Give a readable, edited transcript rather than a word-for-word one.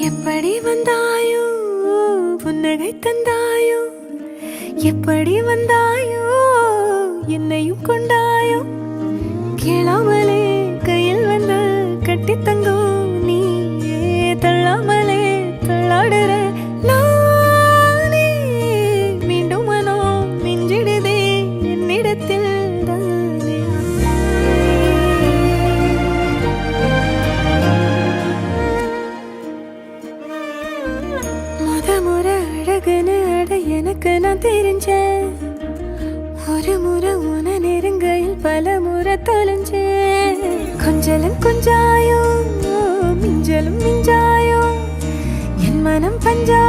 எப்படி வந்தாயோ புன்னகை தந்தாயோ எப்படி வந்தாயோ என்னையும் கொண்டாயோ கேளாமலே கையில் வந்து கட்டி தங்கோ நீ தள்ளாமலே தள்ளாடுற நானே மீண்டும் மனோ மிஞ்சிடுதே என்னிடத்தில் முறை அழகுன்னு அட எனக்கு நான் தெரிஞ்சேன் ஒரு முறை உன நெருங்கையில் பல முறை தொலைஞ்சேன் கொஞ்சலும் கொஞ்சாயோ மிஞ்சலும் மிஞ்சாயோ என் மனம் பஞ்சா